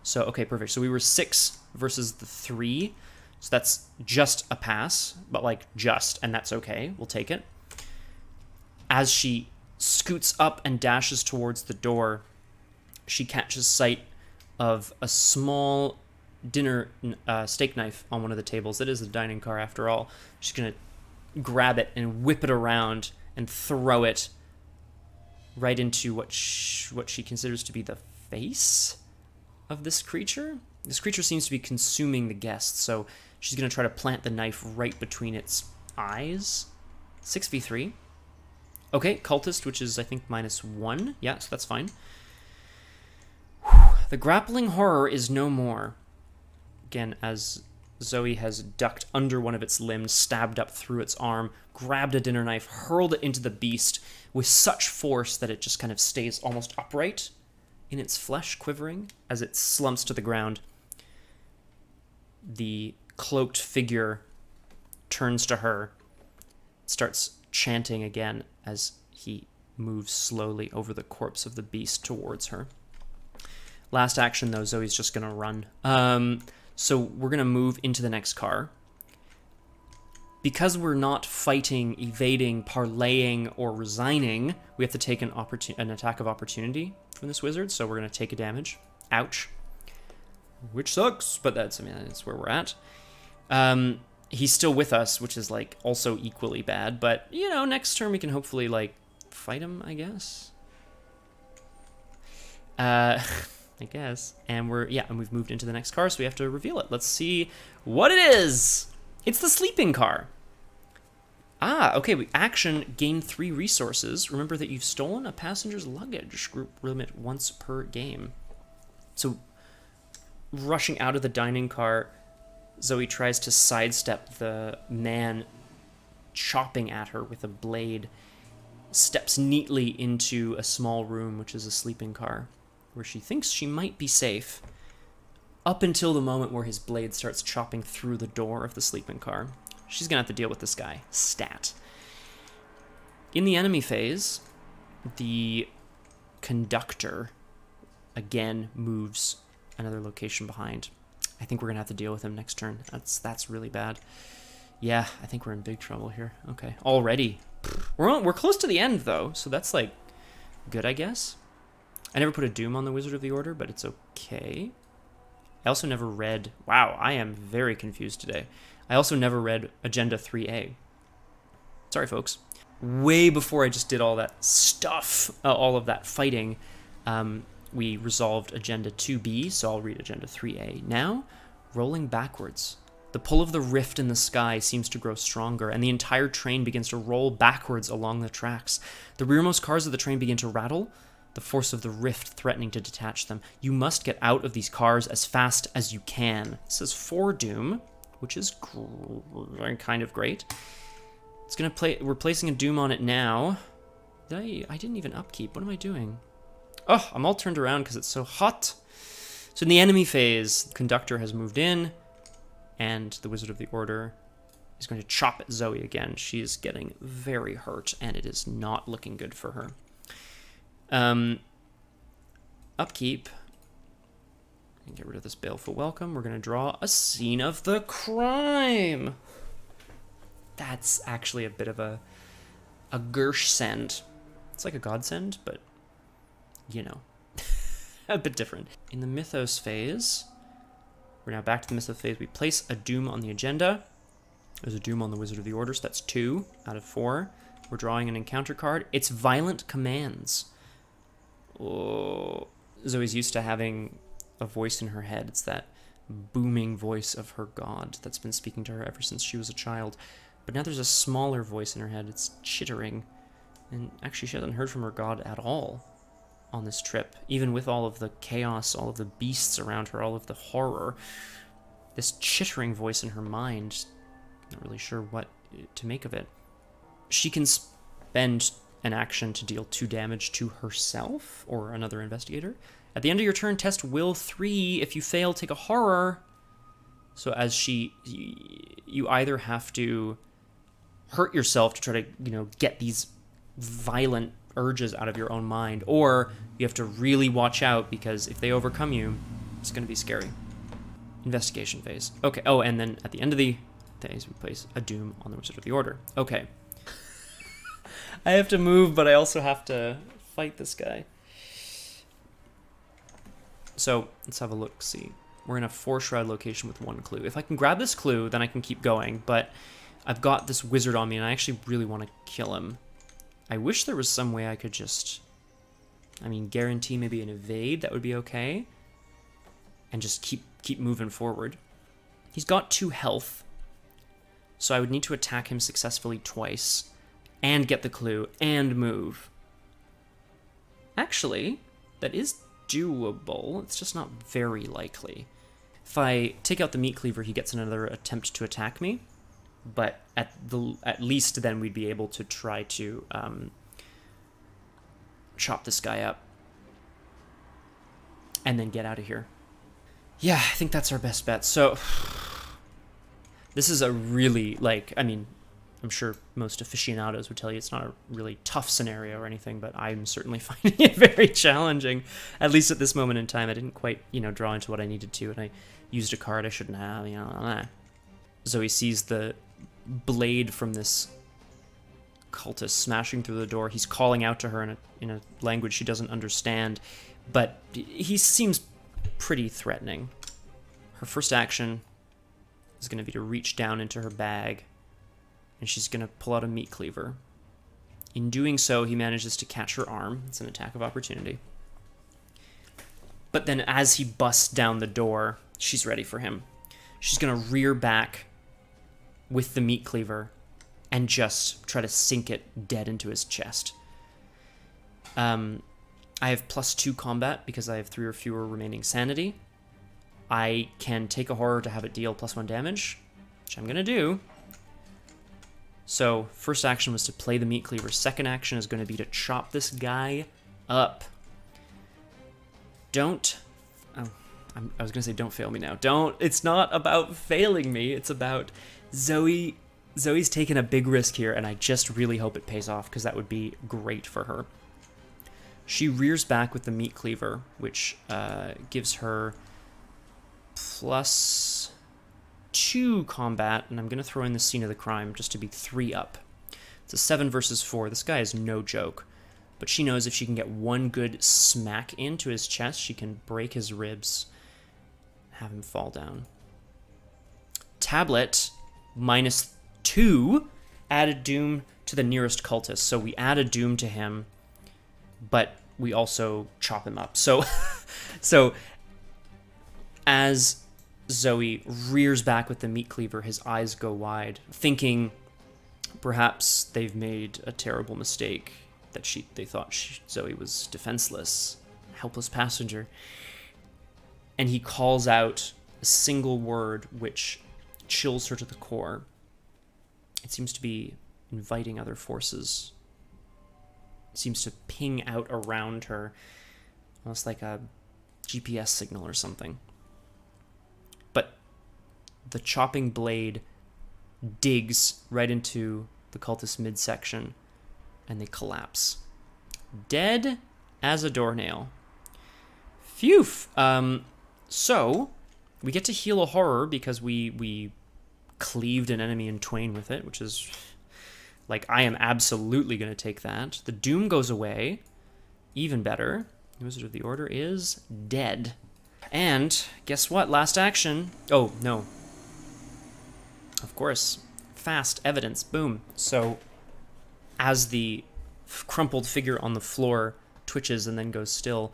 So, okay, perfect. So we were 6 versus the 3. So that's just a pass, but like just, and that's okay. We'll take it. As she scoots up and dashes towards the door, she catches sight of a small dinner steak knife on one of the tables. It is a dining car after all. She's going to grab it and whip it around and throw it right into what she considers to be the face of this creature. This creature seems to be consuming the guests, so she's going to try to plant the knife right between its eyes. 6v3. Okay, cultist, which is, I think, -1. Yeah, so that's fine. The grappling horror is no more. Again, as Zoe has ducked under one of its limbs, stabbed up through its arm, grabbed a dinner knife, hurled it into the beast with such force that it just kind of stays almost upright in its flesh, quivering as it slumps to the ground. The cloaked figure turns to her, starts chanting again as he moves slowly over the corpse of the beast towards her. Last action, though, Zoe's just going to run. So we're going to move into the next car. Because we're not fighting, evading, parlaying, or resigning, we have to take an attack of opportunity from this wizard, so we're going to take a damage. Ouch. Which sucks, but that's where we're at. He's still with us, which is, like, also equally bad, but, you know, next turn we can hopefully, like, fight him, I guess. I guess. And we've moved into the next car, so we have to reveal it. Let's see what it is. It's the sleeping car. Ah, okay, action, gain 3 resources. Remember that you've stolen a passenger's luggage. Group limit once per game. So, rushing out of the dining car, Zoe tries to sidestep the man chopping at her with a blade, steps neatly into a small room, which is a sleeping car, where she thinks she might be safe, up until the moment where his blade starts chopping through the door of the sleeping car. She's gonna have to deal with this guy. Stat. In the enemy phase, the conductor again moves another location behind. I think we're gonna have to deal with him next turn. That's really bad. Yeah, I think we're in big trouble here. Okay, already. We're close to the end though, so that's like good, I guess. I never put a doom on the Wizard of the Order, but it's okay. I also never read... Wow, I am very confused today. I also never read Agenda 3A. Sorry, folks. Way before I just did all that stuff, all of that fighting, we resolved Agenda 2B, so I'll read Agenda 3A. Now, rolling backwards. The pull of the rift in the sky seems to grow stronger, and the entire train begins to roll backwards along the tracks. The rearmost cars of the train begin to rattle, the force of the rift threatening to detach them. You must get out of these cars as fast as you can. This is 4 doom, which is kind of great. It's gonna play. We're placing a doom on it now. I didn't even upkeep. What am I doing? Oh, I'm all turned around because it's so hot. So in the enemy phase, the conductor has moved in, and the Wizard of the Order is going to chop at Zoe again. She's getting very hurt, and it is not looking good for her. Upkeep. And get rid of this baleful welcome. We're going to draw a scene of the crime. That's actually a bit of a Gersh send. It's like a godsend, but, you know, a bit different. In the Mythos phase, we're now back to the Mythos phase. We place a doom on the agenda. There's a doom on the Wizard of the Order, so that's 2 out of 4. We're drawing an encounter card. It's Violent Commands. Oh, Zoe's used to having a voice in her head. It's that booming voice of her god that's been speaking to her ever since she was a child. But now there's a smaller voice in her head. It's chittering. And actually, she hasn't heard from her god at all on this trip. Even with all of the chaos, all of the beasts around her, all of the horror. This chittering voice in her mind, not really sure what to make of it. She can spend an action to deal 2 damage to herself or another investigator. At the end of your turn, test Will 3. If you fail, take a horror. So as you either have to hurt yourself to try to, you know, get these violent urges out of your own mind, or you have to really watch out because if they overcome you, it's going to be scary. Investigation phase. Okay. Oh, and then at the end of the phase, we place a doom on the Wizard of the Order. Okay. I have to move, but I also have to fight this guy. So let's have a look, see. We're in a 4-shroud location with 1 clue. If I can grab this clue, then I can keep going, but I've got this wizard on me, and I actually really want to kill him. I wish there was some way I could just, I mean, guarantee maybe an evade, that would be okay. And just keep moving forward. He's got 2 health, so I would need to attack him successfully twice, and get the clue, and move. Actually, that is doable, it's just not very likely. If I take out the meat cleaver, he gets another attempt to attack me, but at least then we'd be able to try to chop this guy up and then get out of here. Yeah, I think that's our best bet. So this is a really, like, I mean, I'm sure most aficionados would tell you it's not a really tough scenario or anything, but I'm certainly finding it very challenging, at least at this moment in time. I didn't quite, you know, draw into what I needed to, and I used a card I shouldn't have, you know. Zoey sees the blade from this cultist smashing through the door. He's calling out to her in a language she doesn't understand, but he seems pretty threatening. Her first action is going to be to reach down into her bag, and she's going to pull out a meat cleaver. In doing so, he manages to catch her arm. It's an attack of opportunity. But then as he busts down the door, she's ready for him. She's going to rear back with the meat cleaver and just try to sink it dead into his chest. I have +2 combat because I have 3 or fewer remaining sanity. I can take a horror to have it deal +1 damage, which I'm going to do. So, first action was to play the meat cleaver. Second action is going to be to chop this guy up. Don't... Oh, I was going to say don't fail me now. Don't... It's not about failing me. It's about Zoey... Zoey's taken a big risk here, and I just really hope it pays off, because that would be great for her. She rears back with the meat cleaver, which gives her +2 combat, and I'm going to throw in the scene of the crime just to be 3 up. It's a 7 versus 4. This guy is no joke, but she knows if she can get 1 good smack into his chest, she can break his ribs, have him fall down. Tablet, -2, added doom to the nearest cultist. So we add a doom to him, but we also chop him up. So, as Zoey rears back with the meat cleaver, his eyes go wide, thinking perhaps they've made a terrible mistake, that they thought Zoey was defenseless, helpless passenger. And he calls out a single word which chills her to the core. It seems to be inviting other forces. It seems to ping out around her, almost like a GPS signal or something. But the chopping blade digs right into the cultist's midsection, and they collapse. Dead as a doornail. Phew! So, we get to heal a horror because we cleaved an enemy in twain with it, which is... like, I am absolutely going to take that. The doom goes away. Even better. The Wizard of the Order is dead. And, guess what? Last action. Oh, no. Of course. Fast evidence. Boom. So, as the crumpled figure on the floor twitches and then goes still,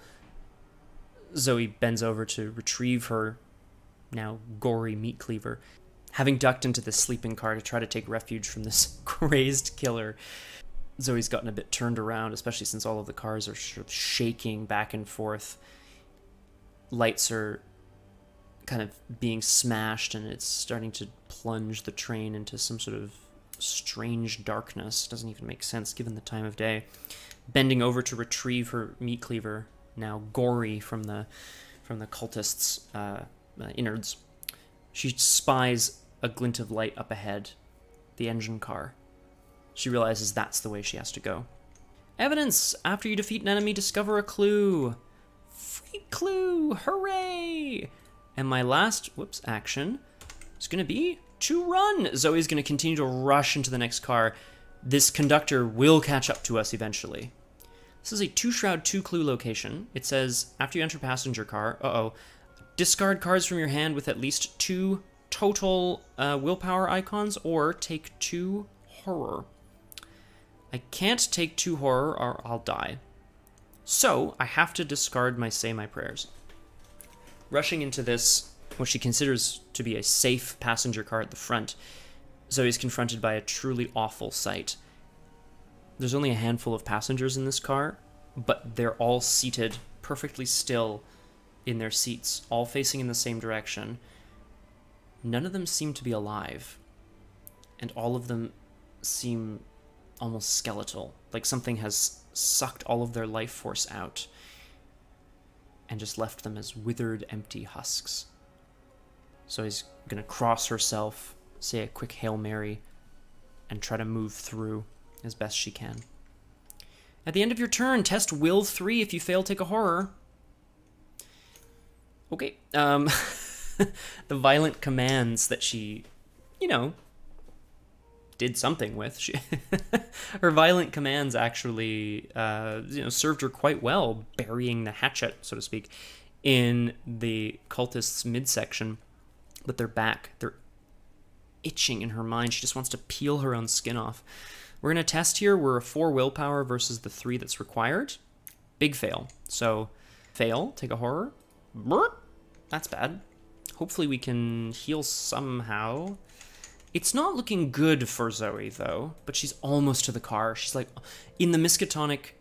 Zoey bends over to retrieve her now gory meat cleaver. Having ducked into the sleeping car to try to take refuge from this crazed killer, Zoey's gotten a bit turned around, especially since all of the cars are sort of shaking back and forth. Lights are kind of being smashed, and it's starting to plunge the train into some sort of strange darkness. Doesn't even make sense given the time of day. Bending over to retrieve her meat cleaver, now gory from the cultist's innards, she spies a glint of light up ahead, the engine car. She realizes that's the way she has to go. Evidence! After you defeat an enemy, discover a clue. Free clue! Hooray! And my last, action is going to be to run. Zoey's going to continue to rush into the next car. This conductor will catch up to us eventually. This is a 2-shroud, 2-clue location. It says, after you enter passenger car, discard cards from your hand with at least 2 total willpower icons, or take 2 horror. I can't take 2 horror or I'll die. So, I have to discard my Say My Prayers. Rushing into this, what she considers to be a safe passenger car at the front, Zoe's confronted by a truly awful sight. There's only a handful of passengers in this car, but they're all seated perfectly still in their seats, all facing in the same direction. None of them seem to be alive, and all of them seem almost skeletal, like something has sucked all of their life force out and just left them as withered, empty husks. So he's gonna cross herself, say a quick Hail Mary, and try to move through as best she can. At the end of your turn, test Will 3. If you fail, take a horror. Okay, the violent commands that she, you know, did something with. Her violent commands actually, served her quite well, burying the hatchet, so to speak, in the cultists' midsection. But they're back. They're itching in her mind. She just wants to peel her own skin off. We're going to test here. We're a 4 willpower versus the 3 that's required. Big fail. So, fail, take a horror. That's bad. Hopefully we can heal somehow. It's not looking good for Zoe, though, but she's almost to the car. She's like, in the Miskatonic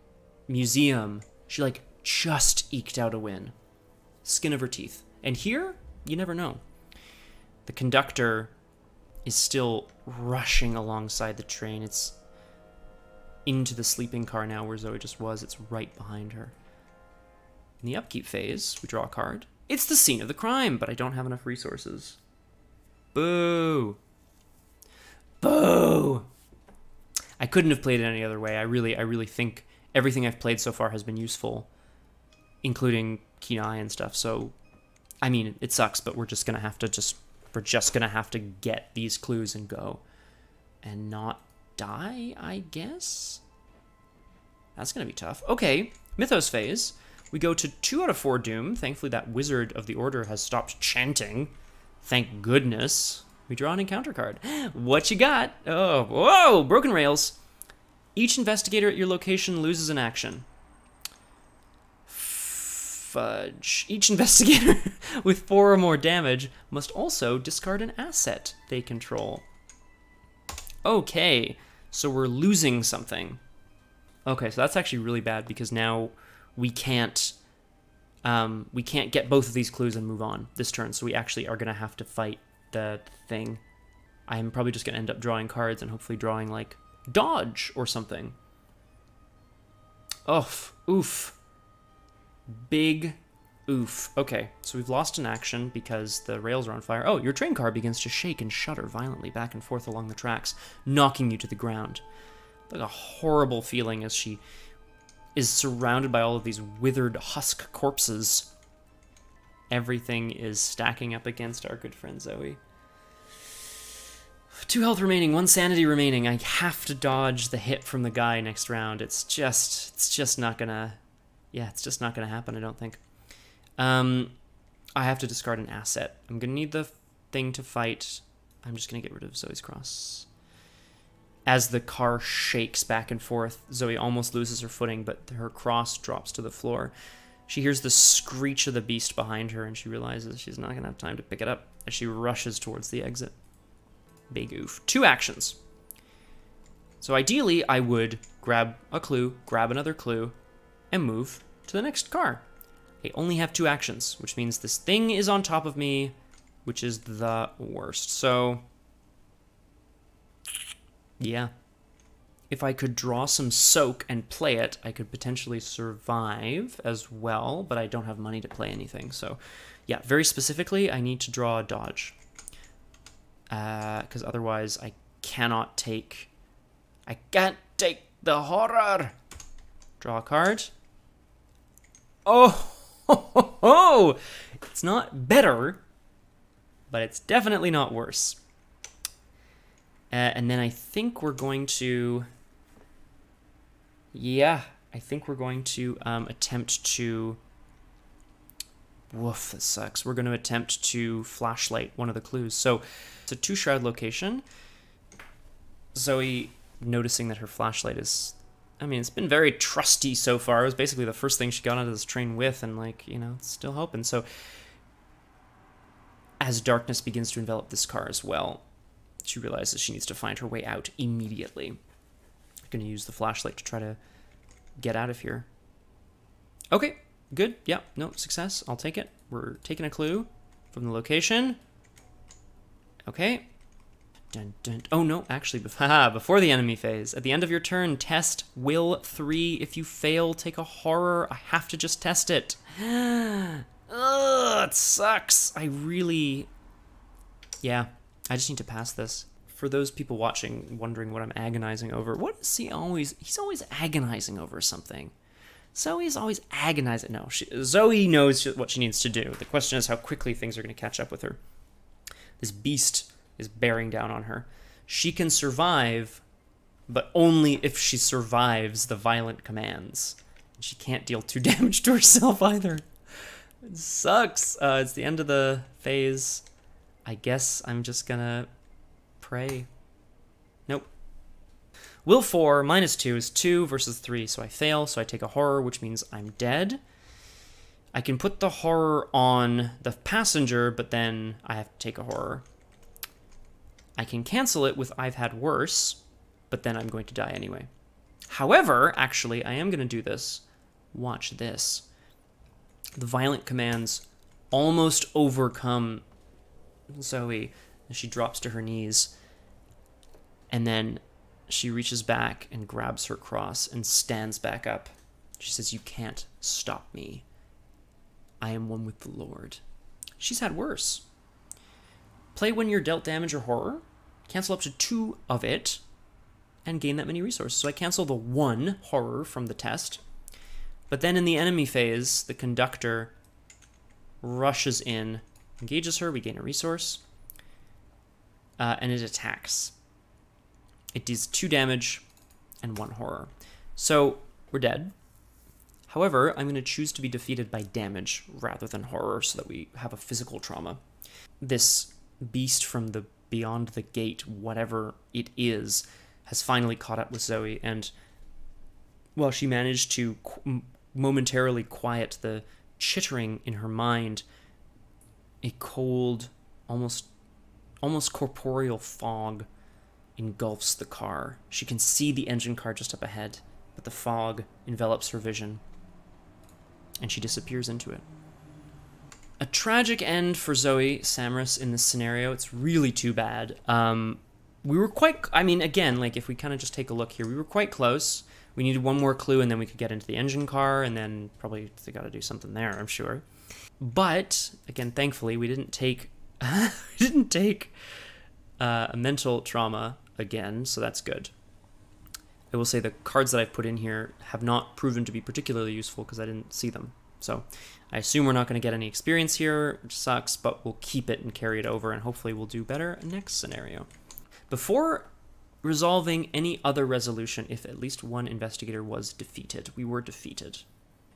Museum, she like just eked out a win. Skin of her teeth. And here, you never know. The conductor is still rushing alongside the train. It's into the sleeping car now where Zoe just was. It's right behind her. In the upkeep phase, we draw a card. It's the scene of the crime, but I don't have enough resources. Boo! Boo! I couldn't have played it any other way. I really think everything I've played so far has been useful, including Keen Eye and stuff. So, I mean, it sucks, but we're just gonna have to get these clues and go, and not die, I guess. That's gonna be tough. Okay, Mythos Phase. We go to 2 out of 4 Doom. Thankfully, that Wizard of the Order has stopped chanting. Thank goodness. We draw an encounter card. What you got? Oh, whoa! Broken rails. Each investigator at your location loses an action. Fudge. Each investigator with 4 or more damage must also discard an asset they control. Okay, so we're losing something. Okay, so that's actually really bad because now we can't get both of these clues and move on this turn. So we actually are gonna have to fight the thing. I'm probably just gonna end up drawing cards and hopefully drawing like dodge or something. Oof. Big oof. Okay, so we've lost an action because the rails are on fire. Oh, your train car begins to shake and shudder violently back and forth along the tracks, knocking you to the ground. Like a horrible feeling as she is surrounded by all of these withered husk corpses. Everything is stacking up against our good friend Zoe. 2 health remaining, 1 sanity remaining. I have to dodge the hit from the guy next round. It's just not gonna... Yeah, it's just not gonna happen, I don't think. I have to discard an asset. I'm gonna need the thing to fight. I'm just gonna get rid of Zoe's cross. As the car shakes back and forth, Zoe almost loses her footing, but her cross drops to the floor. She hears the screech of the beast behind her, and she realizes she's not gonna have time to pick it up as she rushes towards the exit. Big oof. 2 actions. So ideally, I would grab a clue, grab another clue, and move to the next car. I only have 2 actions, which means this thing is on top of me, which is the worst. So, yeah. If I could draw some soak and play it, I could potentially survive as well, but I don't have money to play anything. So, yeah, very specifically, I need to draw a dodge. Because otherwise I can't take the horror. Draw a card. Oh, it's not better, but it's definitely not worse. And then I think we're going to, yeah, I think we're going to attempt to... Woof, that sucks. We're going to attempt to flashlight one of the clues. So it's a 2-shroud location. Zoe, noticing that her flashlight is... I mean, it's been very trusty so far. It was basically the first thing she got onto this train with, and, like, you know, it's still helping. So as darkness begins to envelop this car as well, she realizes she needs to find her way out immediately. I'm going to use the flashlight to try to get out of here. Okay. Good. Yeah. No, success. I'll take it. We're taking a clue from the location. Okay. Dun, dun. Oh, no. Actually, before the enemy phase. At the end of your turn, test Will 3. If you fail, take a horror. I have to just test it. Ugh, it sucks. I really... Yeah. I just need to pass this. For those people watching, wondering what I'm agonizing over, what is he always... He's always agonizing over something. Zoe's always agonizing. No, Zoe knows what she needs to do. The question is how quickly things are going to catch up with her. This beast is bearing down on her. She can survive, but only if she survives the violent commands. She can't deal 2 damage to herself either. It sucks. It's the end of the phase. I guess I'm just gonna pray. Nope. Will 4 minus 2 is 2 versus 3, so I fail, so I take a horror, which means I'm dead. I can put the horror on the passenger, but then I have to take a horror. I can cancel it with I've had worse, but then I'm going to die anyway. However, actually, I am going to do this. Watch this. The violent commands almost overcome Zoe as she drops to her knees, and then she reaches back and grabs her cross and stands back up. She says, "You can't stop me. I am one with the Lord." She's had worse. Play when you're dealt damage or horror. Cancel up to 2 of it and gain that many resources. So I cancel the 1 horror from the test. But then in the enemy phase, the conductor rushes in, engages her, we gain a resource, and it attacks. It does 2 damage and 1 horror. So we're dead. However, I'm going to choose to be defeated by damage rather than horror so that we have a physical trauma. This beast from the beyond the gate, whatever it is, has finally caught up with Zoe, and while she managed to momentarily quiet the chittering in her mind, a cold, almost corporeal fog engulfs the car. She can see the engine car just up ahead, but the fog envelops her vision, and she disappears into it. A tragic end for Zoey Samaras in this scenario. It's really too bad. We were quite... I mean, again, like, if we kind of just take a look here, we were quite close. We needed 1 more clue, and then we could get into the engine car, and then probably they got to do something there, I'm sure. But, again, thankfully, we didn't take... a mental trauma again, so that's good. I will say the cards that I've put in here have not proven to be particularly useful because I didn't see them. So I assume we're not going to get any experience here, which sucks, but we'll keep it and carry it over, and hopefully we'll do better next scenario. Before resolving any other resolution, if at least 1 investigator was defeated, we were defeated.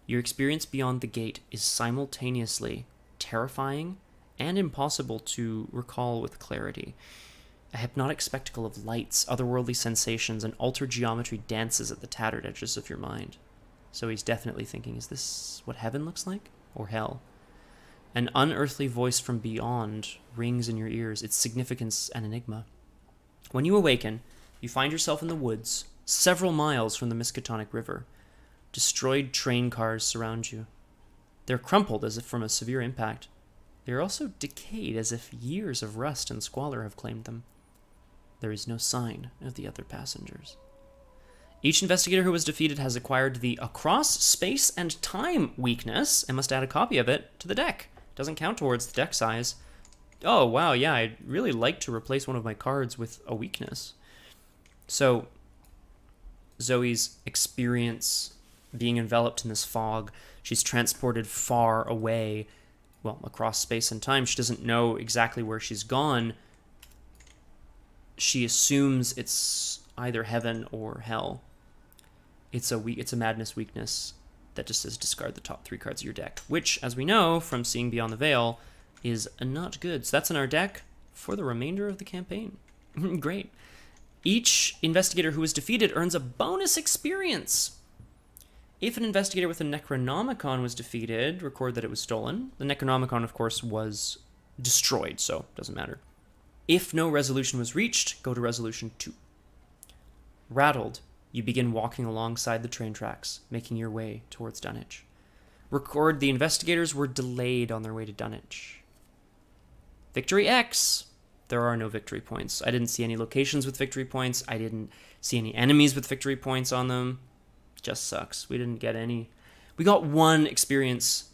Your experience beyond the gate is simultaneously terrifying and impossible to recall with clarity. A hypnotic spectacle of lights, otherworldly sensations, and altered geometry dances at the tattered edges of your mind. So he's definitely thinking, is this what heaven looks like? Or hell? An unearthly voice from beyond rings in your ears, its significance an enigma. When you awaken, you find yourself in the woods, several miles from the Miskatonic River. Destroyed train cars surround you. They're crumpled as if from a severe impact. They are also decayed as if years of rust and squalor have claimed them. There is no sign of the other passengers. Each investigator who was defeated has acquired the Across Space and Time weakness and must add a copy of it to the deck. Doesn't count towards the deck size. Oh, wow, yeah, I'd really like to replace one of my cards with a weakness. So, Zoe's experience being enveloped in this fog, she's transported far away, well, across space and time. She doesn't know exactly where she's gone. She assumes it's either heaven or hell. it's a madness weakness that just says discard the top 3 cards of your deck, which, as we know from seeing Beyond the Veil, is not good. So that's in our deck for the remainder of the campaign. Great. Each investigator who is defeated earns a bonus experience. If an investigator with a Necronomicon was defeated, record that it was stolen. The Necronomicon, of course, was destroyed, so it doesn't matter. If no resolution was reached, go to resolution 2. Rattled, you begin walking alongside the train tracks, making your way towards Dunwich. Record the investigators were delayed on their way to Dunwich. Victory X. There are no victory points. I didn't see any locations with victory points. I didn't see any enemies with victory points on them. Just sucks. We didn't get any. We got 1 experience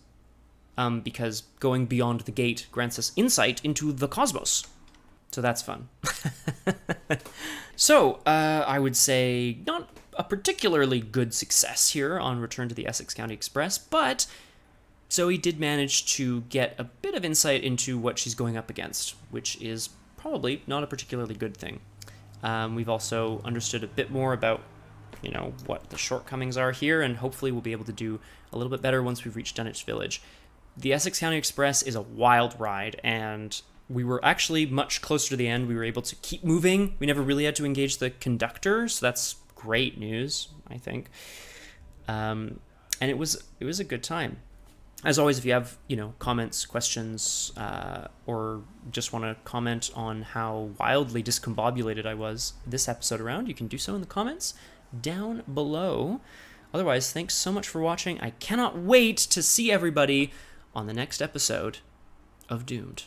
because going beyond the gate grants us insight into the cosmos. So that's fun. So, I would say not a particularly good success here on Return to the Essex County Express, but Zoey did manage to get a bit of insight into what she's going up against, which is probably not a particularly good thing. We've also understood a bit more about, what the shortcomings are here, and hopefully we'll be able to do a little bit better once we've reached Dunwich Village. The Essex County Express is a wild ride, and we were actually much closer to the end. We were able to keep moving. We never really had to engage the conductor, so that's great news, I think. And it was a good time. As always, if you have, comments, questions, or just want to comment on how wildly discombobulated I was this episode around, you can do so in the comments down below. Otherwise, thanks so much for watching. I cannot wait to see everybody on the next episode of Doomed.